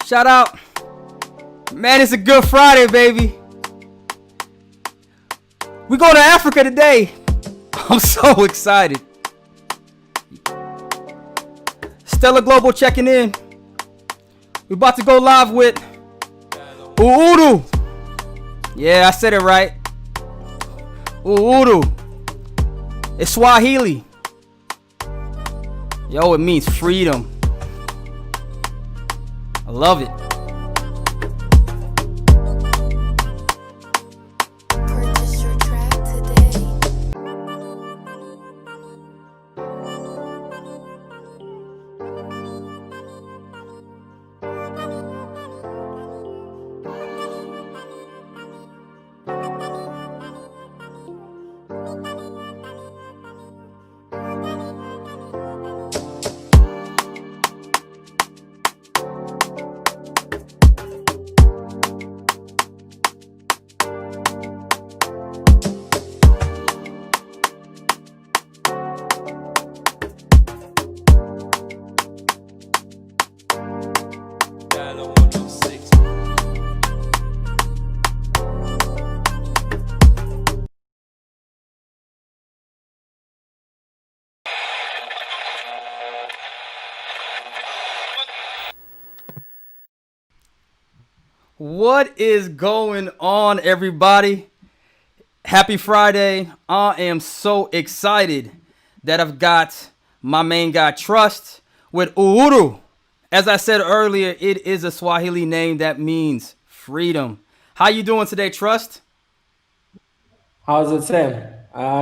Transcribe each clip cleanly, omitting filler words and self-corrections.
Shout out. Man, it's a good Friday, baby. We going to Africa today. I'm so excited. Stellar Global checking in. We about to go live with Uhuru. Yeah, I said it right. Uhuru. It's Swahili. Yo, it means freedom. I love it. Purchase your track today. What is going on, everybody? Happy Friday. I am so excited that I've got my main guy, Trust, with Uhuru. As I said earlier, it is a Swahili name that means freedom. How you doing today, Trust? How's it, Sam?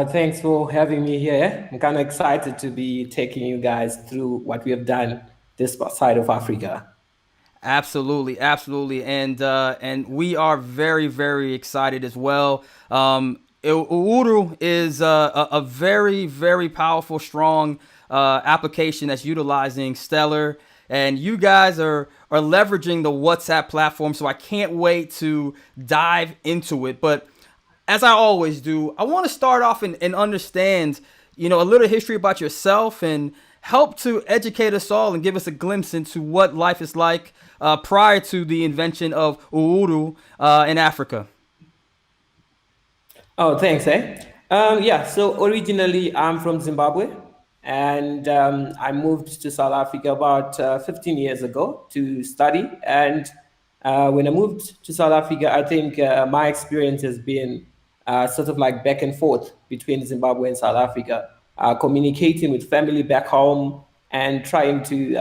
Thanks for having me here. I'm kind of excited to be taking you guys through what we have done this side of Africa. Absolutely, absolutely, and we are very, very excited as well. Uhuru is a very, very powerful, strong application that's utilizing Stellar, and you guys are leveraging the WhatsApp platform. So I can't wait to dive into it. But as I always do, I want to start off and understand, a little history about yourself and help to educate us all and give us a glimpse into what life is like prior to the invention of Uhuru in Africa. Oh, thanks, eh? So originally I'm from Zimbabwe, and I moved to South Africa about 15 years ago to study. And when I moved to South Africa, I think my experience has been sort of like back and forth between Zimbabwe and South Africa, communicating with family back home and trying to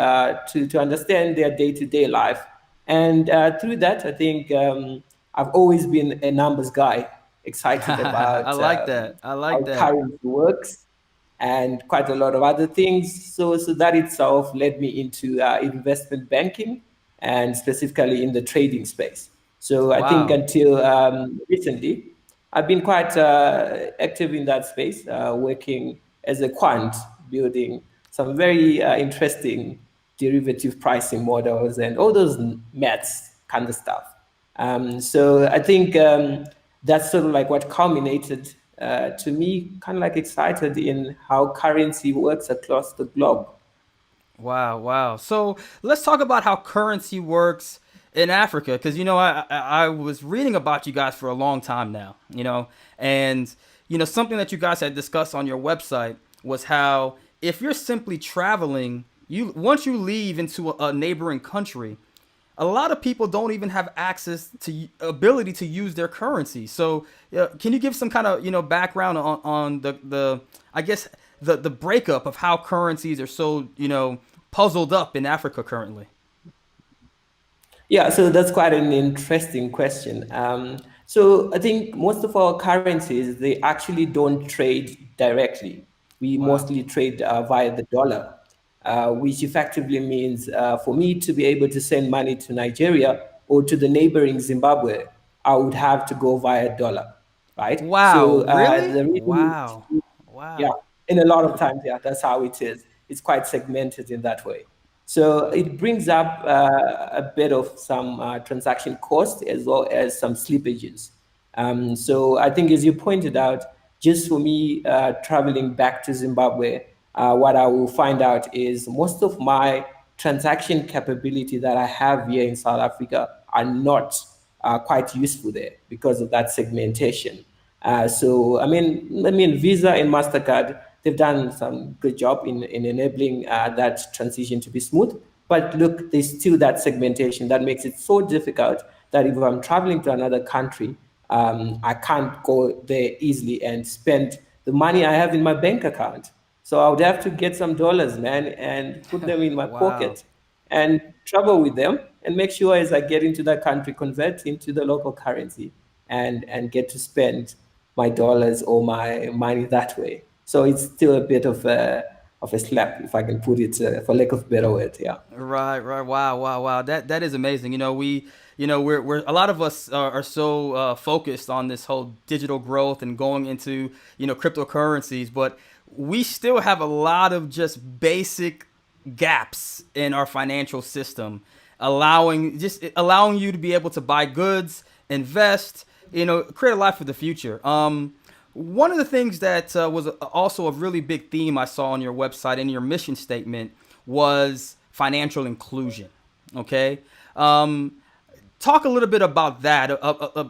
understand their day-to-day life. And through that, I think I've always been a numbers guy, excited I about like that. I like how that. currency works and quite a lot of other things. So that itself led me into investment banking and specifically in the trading space. So I think Wow. until recently, I've been quite active in that space, working as a quant, building some very interesting derivative pricing models and all those maths kind of stuff. So I think that's sort of like what culminated to me, kind of like excited in how currency works across the globe. Wow, wow. So let's talk about how currency works in Africa, because I was reading about you guys for a long time now, and something that you guys had discussed on your website was how if you're simply traveling, you once you leave into a neighboring country, a lot of people don't even have access to ability to use their currency. So, can you give some kind of background on the I guess the breakup of how currencies are so puzzled up in Africa currently? Yeah, so that's quite an interesting question. So I think most of our currencies, they actually don't trade directly. We Wow. mostly trade via the dollar, which effectively means for me to be able to send money to Nigeria or to the neighboring Zimbabwe, I would have to go via dollar, right? Wow. So Really? the reason, Wow. yeah, Wow. in a lot of times, yeah, that's how it is. It's quite segmented in that way. So it brings up a bit of some transaction cost as well as some slippages. So I think, as you pointed out, just for me traveling back to Zimbabwe, what I will find out is most of my transaction capability that I have here in South Africa are not quite useful there because of that segmentation. So, Visa and Mastercard, they've done some good job in enabling that transition to be smooth. But look, there's still that segmentation that makes it so difficult that if I'm traveling to another country, I can't go there easily and spend the money I have in my bank account. So I would have to get some dollars, man, and put them in my Wow. pocket and travel with them and make sure as I get into that country, convert into the local currency and get to spend my dollars or my money that way. So it's still a bit of a slap, if I can put it for lack of better word. Yeah. Right, right. Wow, wow, wow. That is amazing. We're a lot of us are so focused on this whole digital growth and going into, cryptocurrencies, but we still have a lot of just basic gaps in our financial system, allowing you to be able to buy goods, invest, create a life for the future. One of the things that was also a really big theme I saw on your website and your mission statement was financial inclusion. Okay. Talk a little bit about that,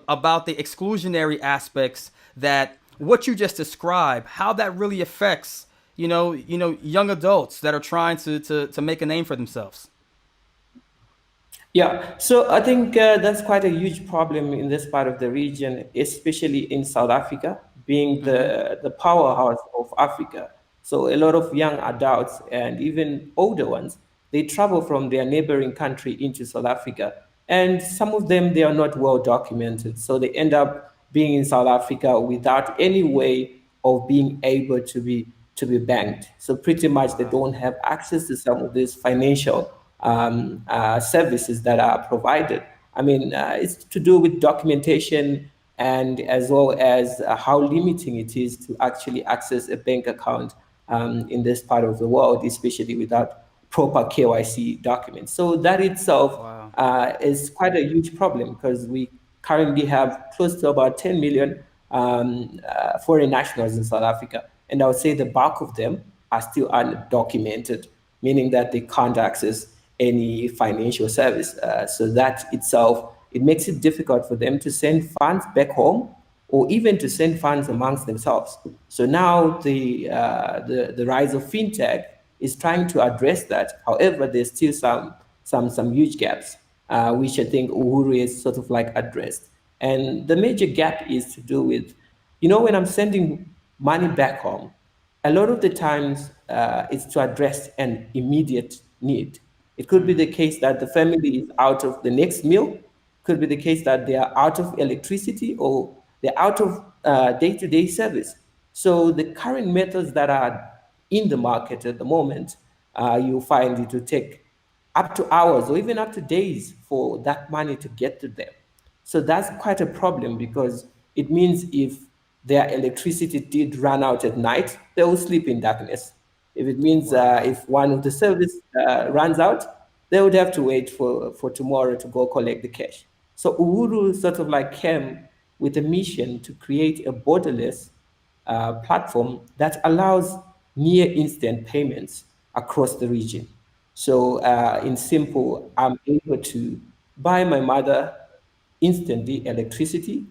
about the exclusionary aspects that what you just described, how that really affects, young adults that are trying to make a name for themselves. Yeah, so I think that's quite a huge problem in this part of the region, especially in South Africa, being Mm-hmm. the powerhouse of Africa. So a lot of young adults and even older ones, they travel from their neighboring country into South Africa, and some of them they are not well documented, so they end up being in South Africa without any way of being able to be banked. So pretty much they Wow. don't have access to some of these financial services that are provided. It's to do with documentation and as well as how limiting it is to actually access a bank account in this part of the world, especially without proper KYC documents. So that itself Wow. is quite a huge problem because we currently have close to about 10 million foreign nationals in South Africa. And I would say the bulk of them are still undocumented, meaning that they can't access any financial service. So that itself, it makes it difficult for them to send funds back home or even to send funds amongst themselves. So now the rise of fintech is trying to address that. However, there's still some huge gaps, which I think Uhuru is sort of like addressed. And the major gap is to do with, when I'm sending money back home, a lot of the times it's to address an immediate need. It could be the case that the family is out of the next meal, could be the case that they are out of electricity or they're out of day-to-day service. So the current methods that are in the market at the moment, you find it will take up to hours or even up to days for that money to get to them. So that's quite a problem because it means if their electricity did run out at night, they will sleep in darkness. If it means Wow. if one of the service runs out, they would have to wait for tomorrow to go collect the cash. So Uhuru sort of like came with a mission to create a borderless platform that allows near instant payments across the region. So, in simple, I'm able to buy my mother instantly electricity,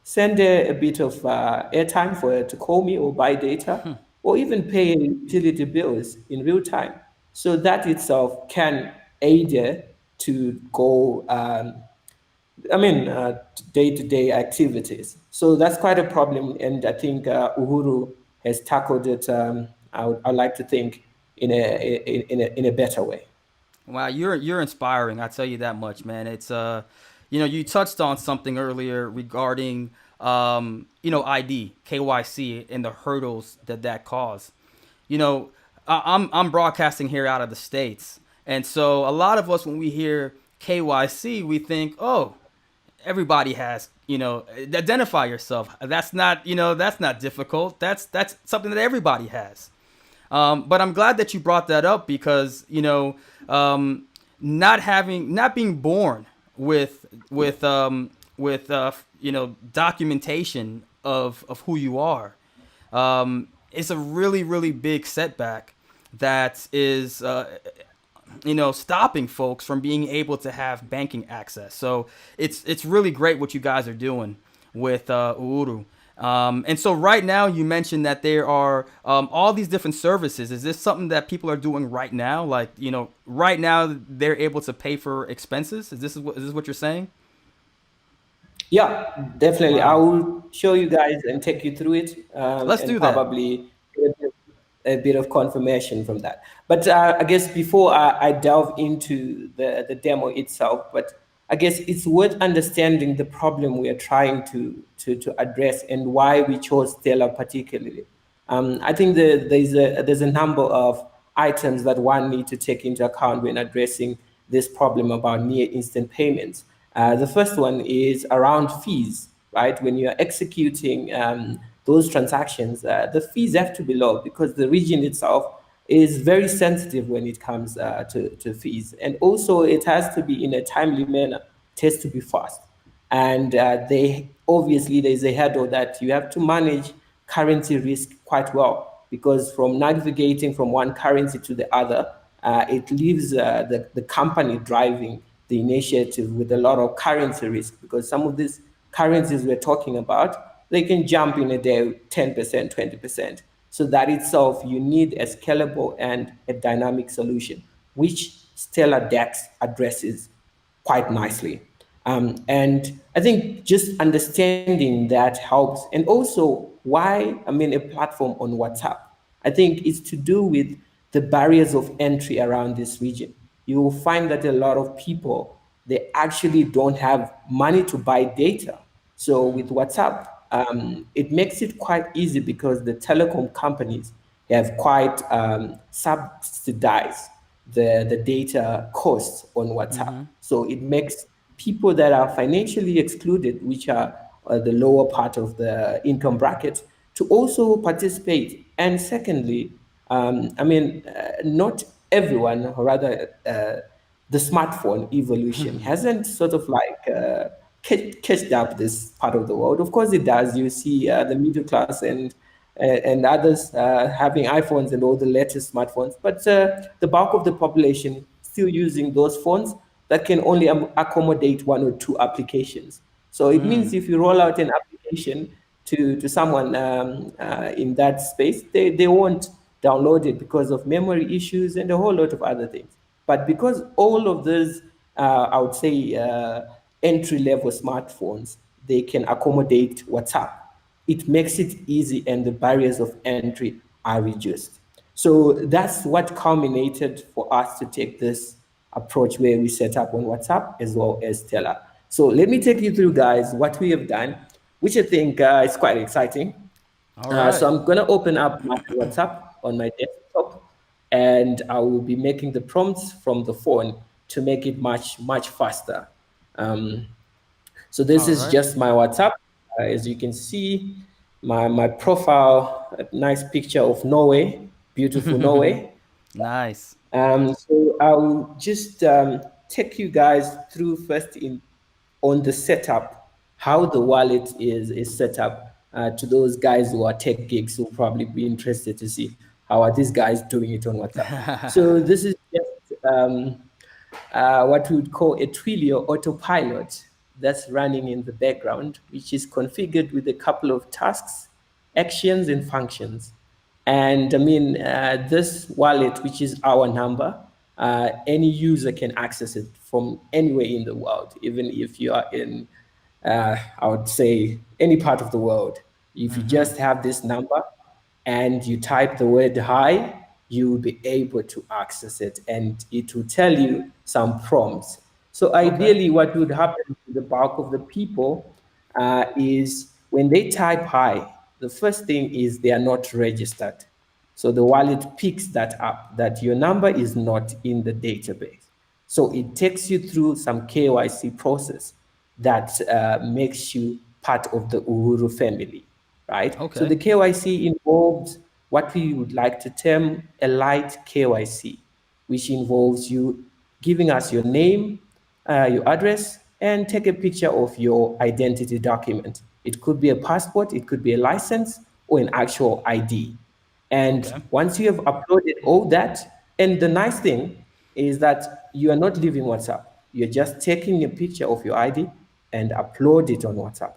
send her a bit of airtime for her to call me or buy data, or even pay her utility bills in real time. So that itself can aid her to go day-to-day activities. So that's quite a problem, and I think Uhuru has tackled it. I like to think in a better way. Wow, you're inspiring. I tell you that much, man. It's you touched on something earlier regarding ID, KYC, and the hurdles that cause. I'm broadcasting here out of the states, and so a lot of us when we hear KYC, we think, oh, everybody has, identify yourself. That's not difficult. That's something that everybody has. But I'm glad that you brought that up because not being born with documentation of who you are, is a really really big setback that is stopping folks from being able to have banking access. So it's really great what you guys are doing with Uhuru. And so right now you mentioned that there are all these different services. Is this something that people are doing right now? Like, right now they're able to pay for expenses. Is this what you're saying? Yeah, definitely. I Wow. will show you guys and take you through it, Let's and do that. probably get a bit of confirmation from that. But I guess before I delve into the demo itself, but I guess it's worth understanding the problem we are trying to address and why we chose Stellar particularly. I think there's a number of items that one need to take into account when addressing this problem about near instant payments. The first one is around fees, right? When you're executing those transactions, the fees have to be low because the region itself is very sensitive when it comes to fees. And also, it has to be in a timely manner, it has to be fast. And they obviously there's a hurdle that you have to manage currency risk quite well because from navigating from one currency to the other, it leaves the company driving the initiative with a lot of currency risk because some of these currencies we're talking about, they can jump in a day 10%, 20%. So that itself, you need a scalable and a dynamic solution, which Stellar Dex addresses quite nicely. And I think just understanding that helps. And also, why, I mean, a platform on WhatsApp, I think it's to do with the barriers of entry around this region. You will find that a lot of people, they actually don't have money to buy data. So with WhatsApp, it makes it quite easy because the telecom companies have quite subsidized the data costs on WhatsApp. Mm-hmm. So it makes people that are financially excluded, which are the lower part of the income bracket, to also participate. And secondly, not everyone, or rather, the smartphone evolution hasn't sort of like catched up this part of the world. Of course, it does. You see the middle class and others having iPhones and all the latest smartphones, but the bulk of the population still using those phones that can only accommodate one or two applications. So it means if you roll out an application to someone in that space, they won't download it because of memory issues and a whole lot of other things. But because all of those, I would say, entry level smartphones, they can accommodate WhatsApp, it makes it easy and the barriers of entry are reduced. So that's what culminated for us to take this approach where we set up on WhatsApp as well as Stellar. So let me take you through, guys, what we have done, which I think is quite exciting. All right. So I'm going to open up my WhatsApp on my desktop and I will be making the prompts from the phone to make it much, much faster. Um, so this All is right. just my WhatsApp. As you can see, my profile, a nice picture of Norway, beautiful Norway. Nice. So I'll just take you guys through first in on the setup, how the wallet is set up. To those guys who are tech geeks who probably be interested to see how are these guys doing it on WhatsApp. So this is just what we would call a Twilio autopilot that's running in the background, which is configured with a couple of tasks, actions, and functions. And I mean, this wallet, which is our number, any user can access it from anywhere in the world, even if you are in, I would say, any part of the world. If you Mm-hmm. just have this number and you type the word hi, you will be able to access it and it will tell you some prompts. So Okay. ideally, what would happen to the bulk of the people is when they type hi, the first thing is they are not registered. So the wallet picks that up, that your number is not in the database. So it takes you through some KYC process that makes you part of the Uhuru family, right? So Okay. the KYC involves what we would like to term a light KYC, which involves you giving us your name, your address, and take a picture of your identity document. It could be a passport, it could be a license, or an actual ID. And Okay. once you have uploaded all that, and the nice thing, is that you are not leaving WhatsApp. You're just taking a picture of your ID and upload it on WhatsApp.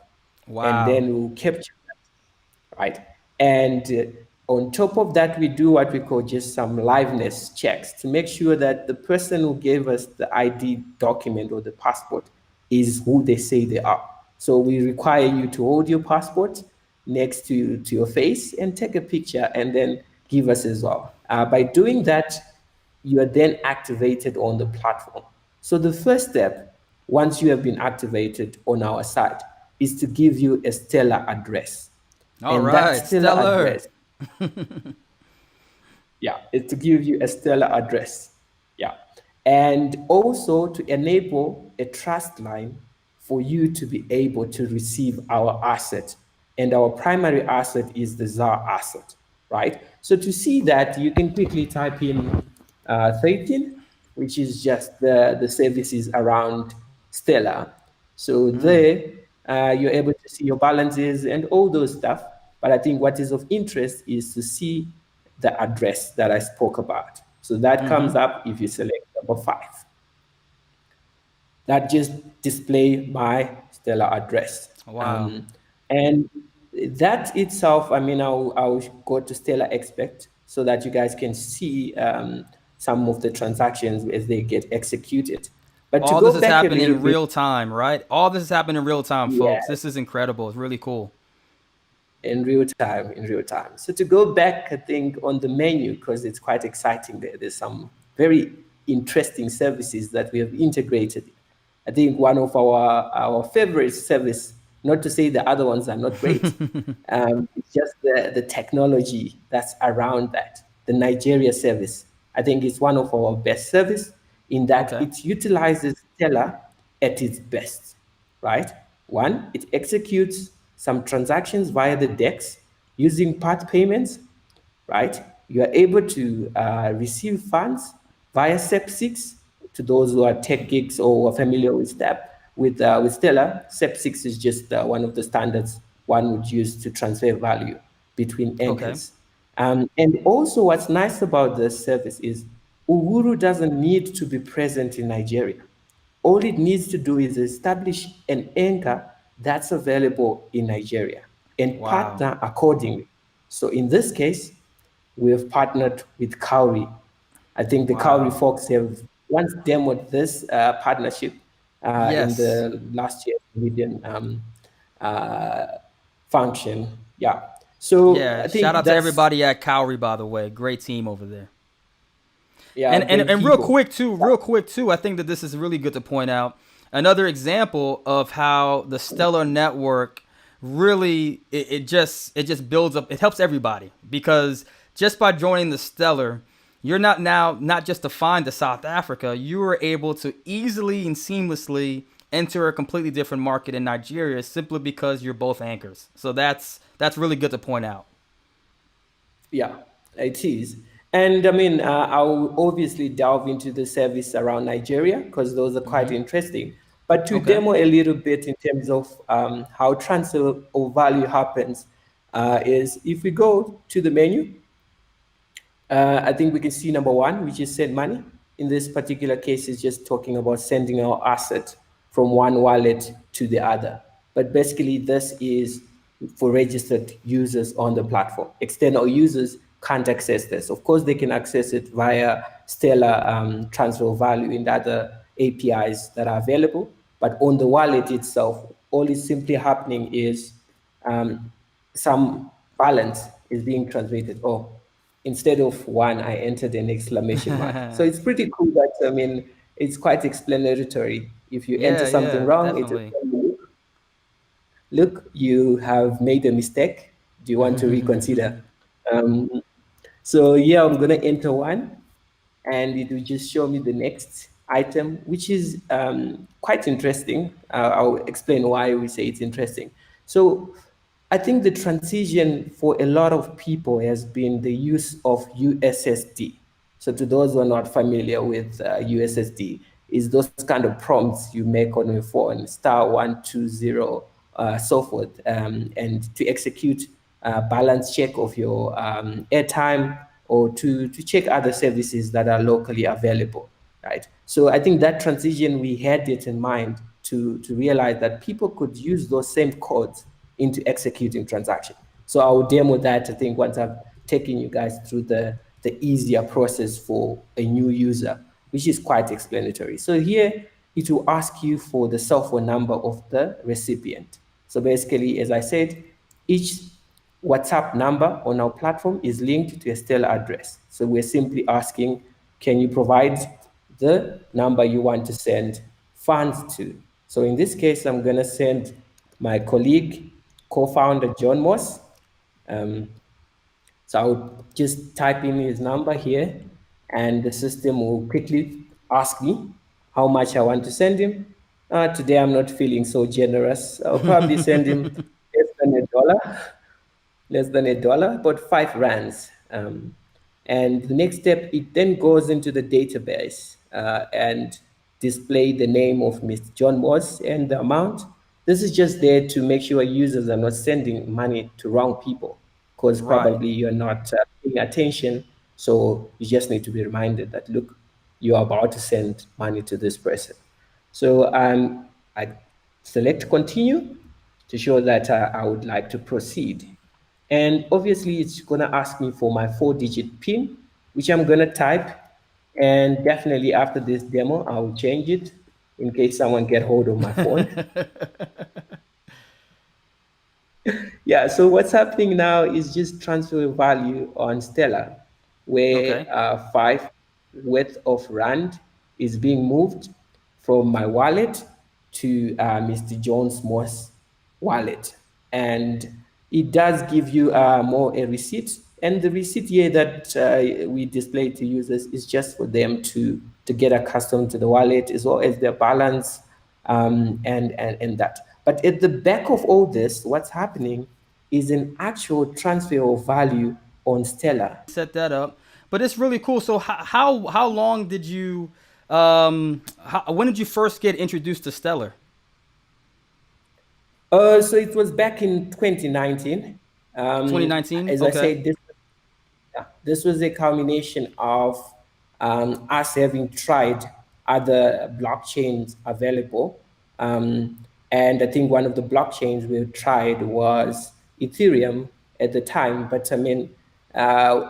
And Wow. then we'll capture that, right? And on top of that, we do what we call just some liveness checks to make sure that the person who gave us the ID document or the passport is who they say they are. So we require you to hold your passport next to your face and take a picture and then give us as well. By doing that, you are then activated on the platform. So the first step, once you have been activated on our site, is to give you a Stellar address. All And that right, Stellar stellar. address, yeah, is to give you a Stellar address. Yeah. And also to enable a trust line for you to be able to receive our asset. And our primary asset is the ZAR asset, right? So to see that, you can quickly type in 13, which is just the services around Stellar. So there, you're able to see your balances and all those stuff. But I think what is of interest is to see the address that I spoke about. So that comes up if you select number 5. That just display my Stellar address. Wow. And that itself, I mean, I'll go to Stellar Expect so that you guys can see some of the transactions as they get executed. But to All this go is back a happening little in bit, real time, right? All this is happening in real time, yeah, folks. This is incredible. It's really cool. in real time. So to go back, I think on the menu, because it's quite exciting there, there's some very interesting services that we have integrated. I think one of our favorite service, not to say the other ones are not great, it's just the technology that's around that. The Nigeria service, I think it's one of our best service in that Okay. it utilizes Stellar at its best, right? One, it executes some transactions via the DEX using part payments, right? You are able to receive funds via SEP6. To those who are tech geeks or are familiar with that, with Stellar, SEP6 is just one of the standards one would use to transfer value between Okay. anchors. And also, what's nice about this service is Uhuru doesn't need to be present in Nigeria. All it needs to do is establish an anchor that's available in Nigeria and Wow. partner accordingly. So in this case, we have partnered with Cowry. I think the Cowry Wow. folks have once demoed this partnership in Yes. the last year Median uh, function. Yeah. So Yeah. I Shout think out to that's, everybody at Cowrie, by the way. Great team over there. yeah, And great real people. quick too, I think that this is really good to point out. Another example of how the Stellar Network really it just builds up. It helps everybody because just by joining the Stellar, you're not now not just defined to South Africa. You are able to easily and seamlessly enter a completely different market in Nigeria simply because you're both anchors. So that's really good to point out. Yeah, it is. And I mean, I'll obviously delve into the service around Nigeria because those are quite interesting. But to Okay. demo a little bit in terms of how transfer of value happens, is if we go to the menu, I think we can see number 1, which is send money. In this particular case, it's just talking about sending our asset from one wallet to the other. But basically, this is for registered users on the platform. External users can't access this. Of course, they can access it via Stellar transfer of value in the other APIs that are available. But on the wallet itself, all is simply happening is um, some balance is being transmitted. Oh, instead of 1, I entered an exclamation mark. So it's pretty cool that, I mean, it's quite explanatory. If you enter Yeah, something yeah, wrong, it will definitely. tell you, look, you have made a mistake. Do you want to reconsider? Um, so yeah, I'm gonna enter 1 and it will just show me the next item, which is quite interesting. I'll explain why we say it's interesting. So I think the transition for a lot of people has been the use of USSD. So to those who are not familiar with USSD, is those kind of prompts you make on your phone, *120, so forth, and to execute a balance check of your airtime or to check other services that are locally available. right? So I think that transition, we had it in mind to realize that people could use those same codes into executing transaction. So I will demo that, I think, once I've taken you guys through the easier process for a new user, which is quite explanatory. So here it will ask you for the cell phone number of the recipient. So basically, as I said, each WhatsApp number on our platform is linked to a Stellar address. So we're simply asking, can you provide the number you want to send funds to? So in this case, I'm going to send my colleague, co-founder John Moss. So I'll just type in his number here, and the system will quickly ask me how much I want to send him. Today I'm not feeling so generous. I'll probably send him less than $1, but 5 rands. And the next step, it then goes into the database and display the name of Mr. John Moss and the amount. This is just there to make sure users are not sending money to wrong people, because Right. probably you're not paying attention. So you just need to be reminded that, look, you are about to send money to this person. So I select continue to show that I would like to proceed. And obviously, it's going to ask me for my 4-digit PIN, which I'm going to type. And definitely after this demo, I'll change it in case someone get hold of my phone. Yeah, so what's happening now is just transfer value on Stellar, where Okay. 5 worth of rand is being moved from my wallet to Mr. Jones Moss wallet. And it does give you more a receipt. And the receipt here that we display to users is just for them to get accustomed to the wallet as well as their balance and that. But at the back of all this, what's happening is an actual transfer of value on Stellar. Set that up, but it's really cool. So how long did you when did you first get introduced to Stellar? So it was back in 2019. 2019. As I Okay. said, this was a culmination of us having tried other blockchains available. And I think one of the blockchains we tried was Ethereum at the time. But I mean,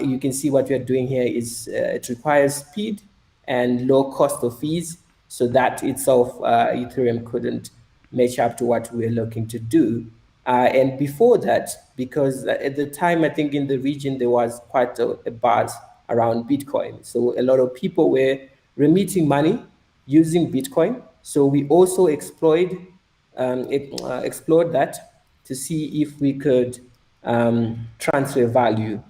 you can see what we are doing here is it requires speed and low cost of fees. So that itself, Ethereum couldn't match up to what we're looking to do. And before that, because at the time, I think in the region, there was quite a buzz around Bitcoin. So a lot of people were remitting money using Bitcoin. So we also explored that to see if we could transfer value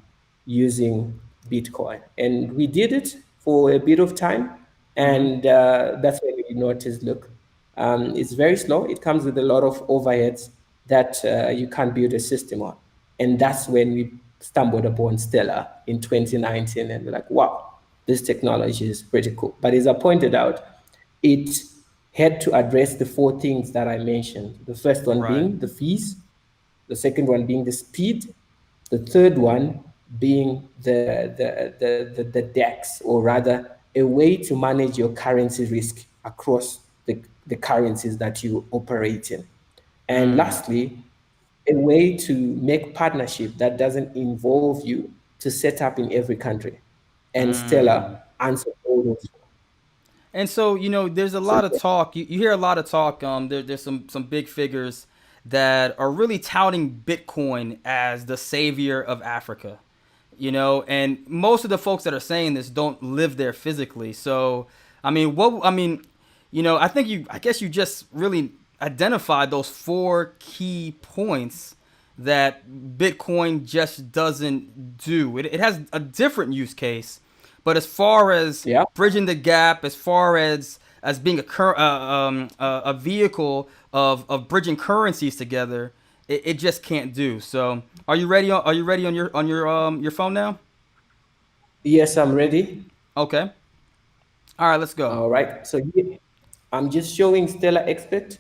using Bitcoin. And we did it for a bit of time. And that's when we noticed, look, it's very slow. It comes with a lot of overheads that you can't build a system on. And that's when we stumbled upon Stellar in 2019, and we're like, wow, this technology is pretty cool. But as I pointed out, it had to address the 4 things that I mentioned. The first one Right. being the fees, the second one being the speed, the third one being the DEX, or rather a way to manage your currency risk across the currencies that you operate in. And lastly, a way to make partnership that doesn't involve you to set up in every country. And Stellar answered all those. And so, there's a So lot of talk. You hear a lot of talk. There's some big figures that are really touting Bitcoin as the savior of Africa. And most of the folks that are saying this don't live there physically. So, I guess you just really identified those 4 key points that Bitcoin just doesn't do. It has a different use case, but as far as yeah. bridging the gap, as far as being a vehicle of bridging currencies together, it just can't do. So, are you ready? Are you ready on your phone now? Yes, I'm ready. Okay. All right, let's go. All right. So here, I'm just showing Stellar Expert,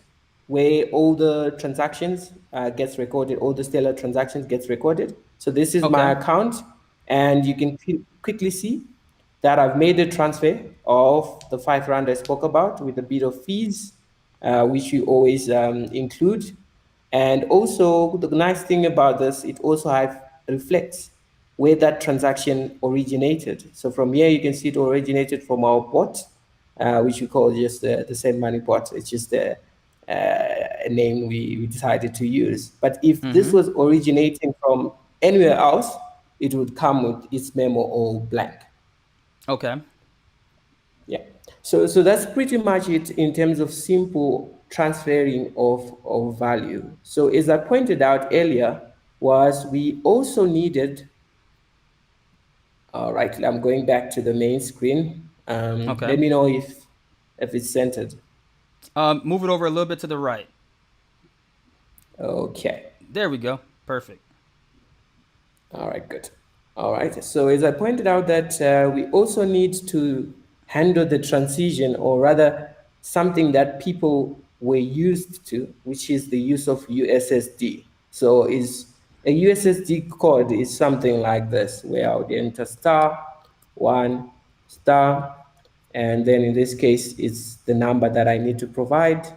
where all the transactions gets recorded. All the Stellar transactions gets recorded. So this is my Okay. account, and you can quickly see that I've made a transfer of the 5 rand I spoke about with a bit of fees, which we always include. And also, the nice thing about this, it also reflects where that transaction originated. So from here, you can see it originated from our bot, which we call just the same money bot. It's just a name we decided to use. But if this was originating from anywhere else, it would come with its memo all blank. Okay. Yeah. So that's pretty much it in terms of simple transferring of value. So as I pointed out earlier, was we also needed, all right, I'm going back to the main screen. Okay. Let me know if it's centered. Move it over a little bit to the right. Okay. There we go. Perfect. All right, good. All right. So as I pointed out that we also need to handle the transition, or rather something that people were used to, which is the use of USSD. So is a USSD code is something like this, where I would enter *1*, and then in this case, it's the number that I need to provide,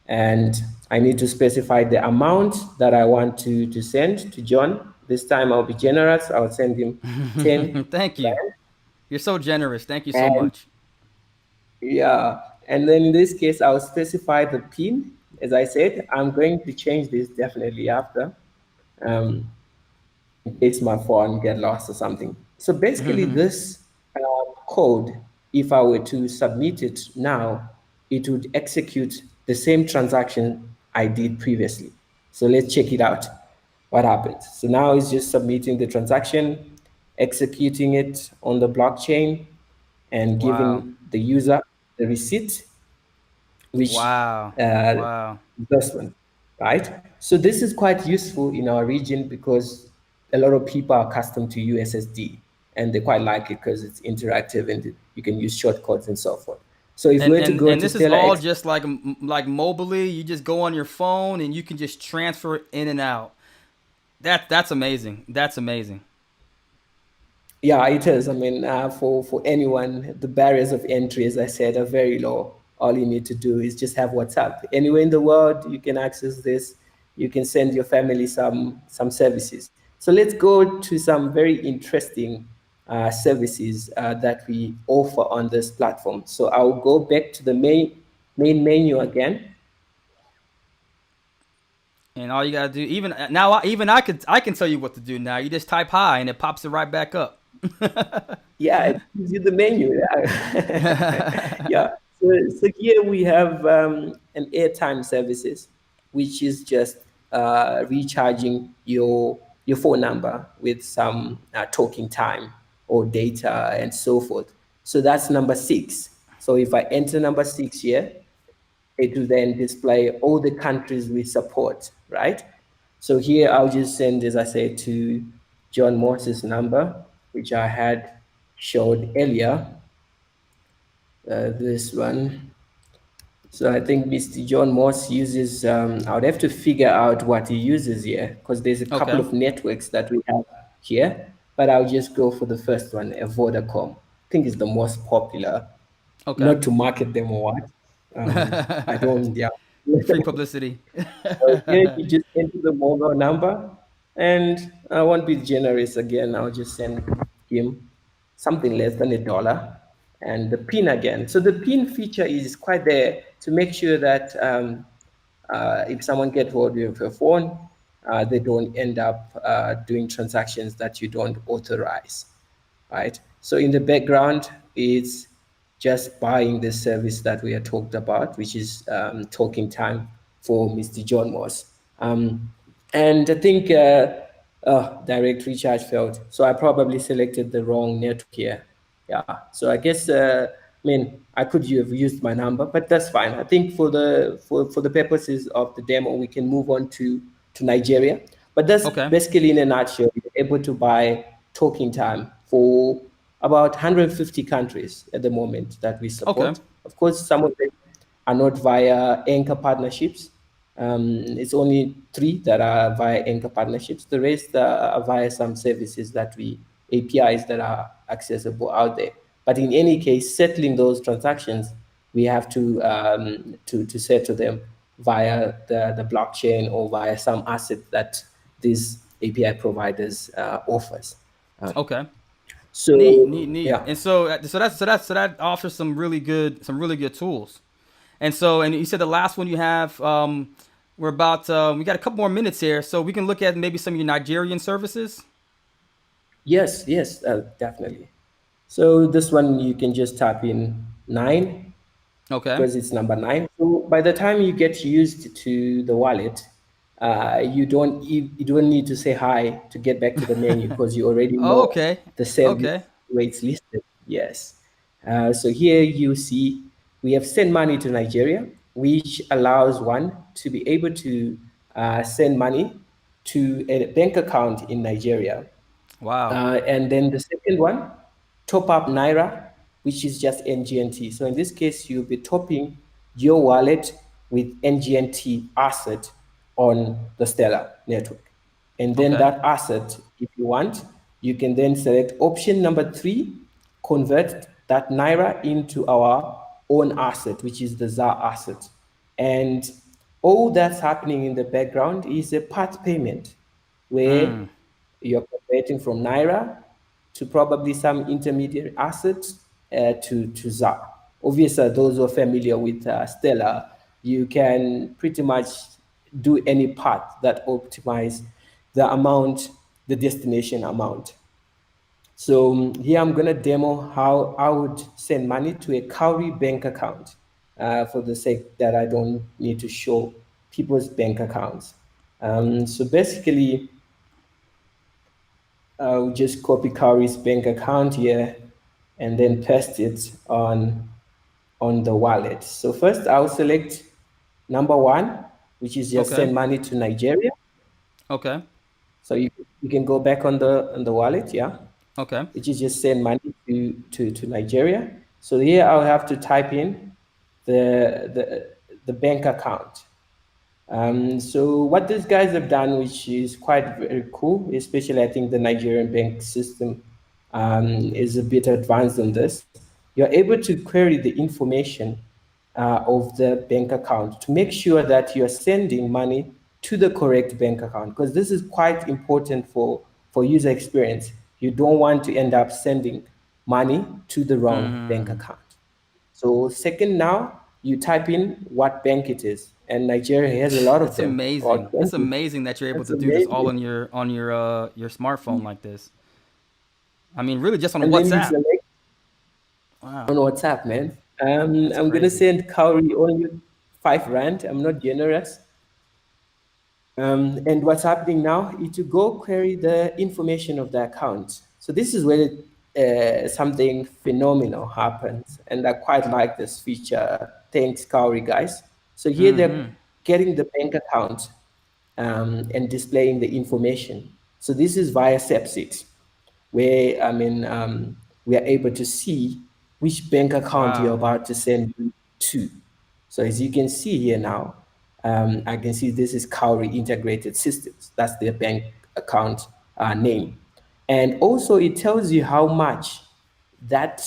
and I need to specify the amount that I want to send to John. This time I'll be generous. I'll send him 10. Thank you. You're so generous. Thank you so And much. yeah, and then in this case, I'll specify the PIN. As I said, I'm going to change this definitely after, um, in case my phone get lost or something. So basically, this code, if I were to submit it now, it would execute the same transaction I did previously. So let's check it out. What happens? So now it's just submitting the transaction, executing it on the blockchain, and Wow. giving the user the receipt, which Wow. uh, Wow. this one, right? So this is quite useful in our region because a lot of people are accustomed to USSD and they quite like it because it's interactive and you can use shortcuts and so forth. So if we And were to and go and to this is Stellar all X, just like mobily. You just go on your phone and you can just transfer it in and out. That's amazing. That's amazing. yeah, it is. I mean, for anyone, the barriers of entry, as I said, are very low. All you need to do is just have WhatsApp. Anywhere in the world, you can access this. You can send your family some services. So let's go to some very interesting services that we offer on this platform. So I'll go back to the main menu again. And all you gotta do, even now, even I can tell you what to do now. You just type hi and it pops it right back up. Yeah, it gives you the menu. Yeah. Yeah. So here we have an airtime services, which is just recharging your phone number with some talking time or data and so forth. So that's number 6. So if I enter number 6 here, it will then display all the countries we support, right? So here I'll just send, as I said, to John Morse's number, which I had showed earlier, this one. So I think Mr. John Morse uses, I would have to figure out what he uses here because there's a couple Okay. of networks that we have here, but I'll just go for the first one, a Vodacom. I think it's the most popular, Okay. not to market them or what. I don't, yeah. Free publicity. So here you just enter the mobile number, and I won't be generous again. I'll just send him something less than $1 and the PIN again. So the PIN feature is quite there to make sure that if someone gets hold of your phone, they don't end up doing transactions that you don't authorize, right? So in the background, it's just buying the service that we had talked about, which is talking time for Mr. John Moss. And I think direct recharge failed. So I probably selected the wrong network here. Yeah. So I guess I mean I could have used my number, but that's fine. I think for the purposes of the demo, we can move on to Nigeria. But that's Okay. basically in a nutshell. You're able to buy talking time for about 150 countries at the moment that we Okay. support. Of course, some of them are not via anchor partnerships. It's only 3 that are via anchor partnerships. The rest are via some services that APIs that are accessible out there. But in any case, settling those transactions, we have to settle them via the blockchain or via some asset that these API providers offers. Okay. Neat, So neat, neat. yeah. And so that offers some really good tools. And so, and you said the last one you have, we're about we got a couple more minutes here, so we can look at maybe some of your Nigerian services. Yes, yes, definitely. So this one you can just type in 9 Okay. because it's number 9. So by the time you get used to the wallet, you don't need to say hi to get back to the menu because you already Oh, know okay. the service Okay. where it's listed. Yes. So here you see we have sent money to Nigeria, which allows one to be able to send money to a bank account in Nigeria. Wow. And then the second one, top up Naira, which is just NGNT. So in this case, you'll be topping your wallet with NGNT asset on the Stellar network. And then Okay. that asset, if you want, you can then select option number 3, convert that Naira into our own asset, which is the ZAR asset. And all that's happening in the background is a part payment where Mm. you're converting from Naira to probably some intermediate assets to ZAR. Obviously, those who are familiar with Stellar, you can pretty much do any part that optimize the amount, the destination amount. So here I'm gonna demo how I would send money to a Cowrie bank account for the sake that I don't need to show people's bank accounts. So basically, I'll just copy Cowrie's bank account here and then paste it on the wallet. So first I'll select number 1, which is just Okay. send money to Nigeria. Okay. So you can go back on the wallet, yeah, Okay. which is just send money to Nigeria. So here I'll have to type in the bank account. So what these guys have done, which is quite very cool, especially I think the Nigerian bank system is a bit advanced on this. You're able to query the information of the bank account to make sure that you're sending money to the correct bank account, because this is quite important for user experience. You don't want to end up sending money to the wrong bank Mm. account. So second, now you type in what bank it is, and Nigeria has a lot of That's them, amazing. about That's 20. amazing that you're able That's to do this all amazing. on your smartphone like this. I mean, really just on And then you WhatsApp. select on Wow. WhatsApp, man. That's I'm gonna crazy. send Cowrie only 5 rand. I'm not generous. And what's happening now is to go query the information of the account. So this is where something phenomenal happens, and I quite like this feature. Thanks, Cowrie guys. So here they're Mhm. getting the bank account and displaying the information. So this is via SEPSIT, where we are able to see which bank account you're Wow. about to send to. So as you can see here now, I can see this is Cowrie Integrated Systems. That's their bank account name. And also it tells you how much that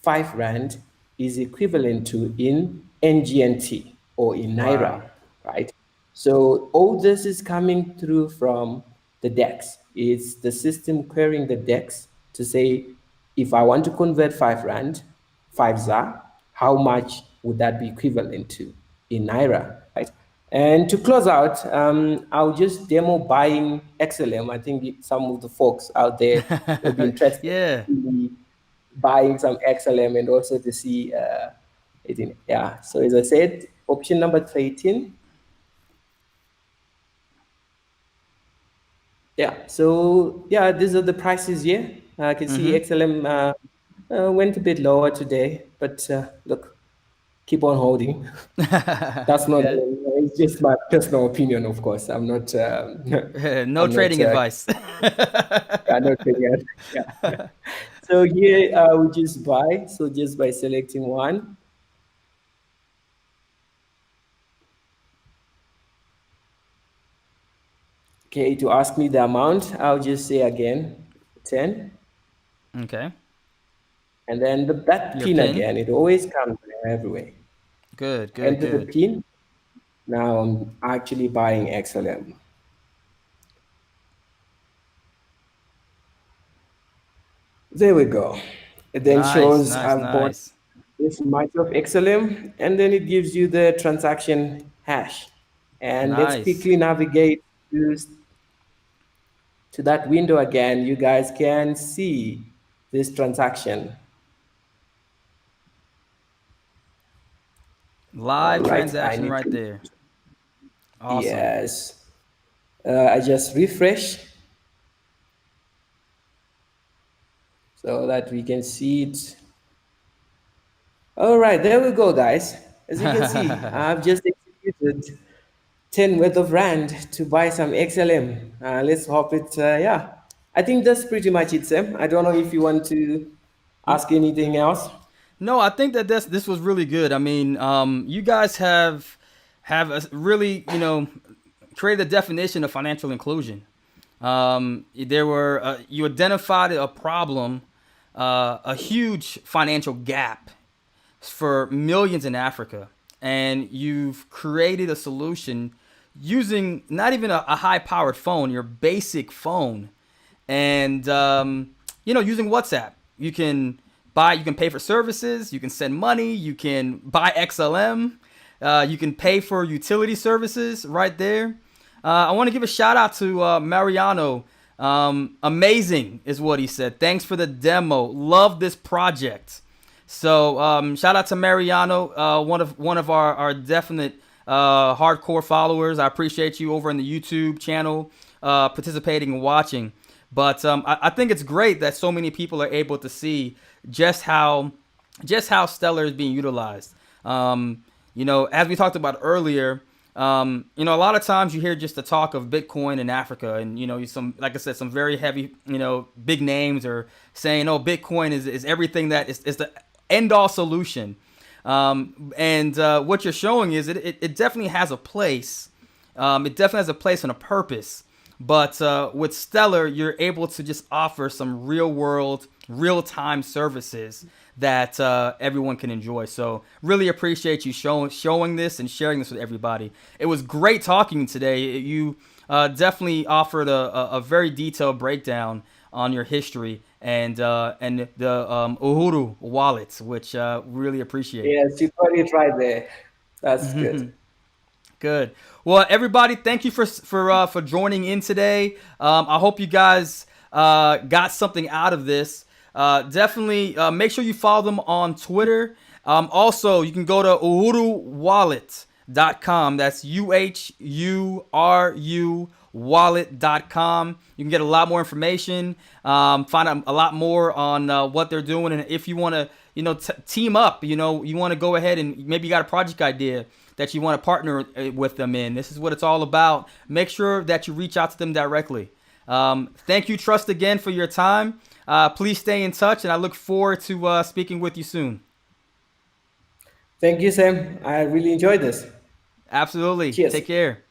5 rand is equivalent to in NGNT or in Naira, Wow. right? So all this is coming through from the DEX. It's the system querying the DEX to say, if I want to convert 5 rand, 5 ZAR, how much would that be equivalent to in Naira, right? And to close out, I'll just demo buying XLM. I think some of the folks out there will be interested Yeah. in buying some XLM and also to see it in, yeah. So as I said, option number 13. Yeah, so yeah, these are the prices here. I can see Mhm. XLM went a bit lower today, but look, keep on holding. That's not, Yeah. it's just my personal opinion, of course. I'm not, No I'm not, trading advice. I'm not figuring out. Yeah. So here we just buy. So just by selecting one, okay, to ask me the amount, I'll just say again, 10. Okay. and then that Your pin pin. again. It always comes everywhere. Good, good, Enter the good. pin. Now I'm actually buying XLM. There we go. It then Nice, shows nice, I've bought nice. this much of XLM, and then it gives you the transaction hash. And let's Nice. quickly navigate to that window again. You guys can see this transaction. All Live right, I transaction need right to, there. Awesome. yes. I just refresh so that we can see it. All right, there we go, guys. As you can see, I've just executed 10 worth of rand to buy some XLM. Let's hope it, yeah. I think that's pretty much it, Sam. I don't know if you want to ask anything else. No, I think that this was really good. I mean, you guys have really, created a definition of financial inclusion. There were you identified a problem, a huge financial gap for millions in Africa, and you've created a solution using not even a high-powered phone, your basic phone, and using WhatsApp. You can pay for services, you can send money, you can buy XLM, you can pay for utility services right there. I want to give a shout out to Mariano. Amazing is what he said. Thanks for the demo. Love this project. So shout out to Mariano, one of our definite hardcore followers. I appreciate you over in the YouTube channel, participating and watching. But I think it's great that so many people are able to see just how Stellar is being utilized. As we talked about earlier, a lot of times you hear just the talk of Bitcoin in Africa, and some, like I said, some very heavy, big names are saying, "Oh, Bitcoin is everything that is the end all solution." And what you're showing is it definitely has a place. It definitely has a place and a purpose. But with Stellar, you're able to just offer some real world, real time services that everyone can enjoy. So really appreciate you showing this and sharing this with everybody. It was great talking today. You definitely offered a very detailed breakdown on your history and the Uhuru wallet, which really appreciate. Yes, you got it right there. That's good. Good. Well, everybody, thank you for joining in today. I hope you guys got something out of this. Definitely make sure you follow them on Twitter. Also, you can go to uhuruwallet.com. That's UHURU wallet.com. You can get a lot more information, find out a lot more on what they're doing, and if you want to team up, you want to go ahead and maybe you got a project idea that you want to partner with them in. This is what it's all about. Make sure that you reach out to them directly. Thank you, Trust, again for your time. Please stay in touch, and I look forward to speaking with you soon. Thank you, Sam. I really enjoyed this. Absolutely. Cheers. Take care.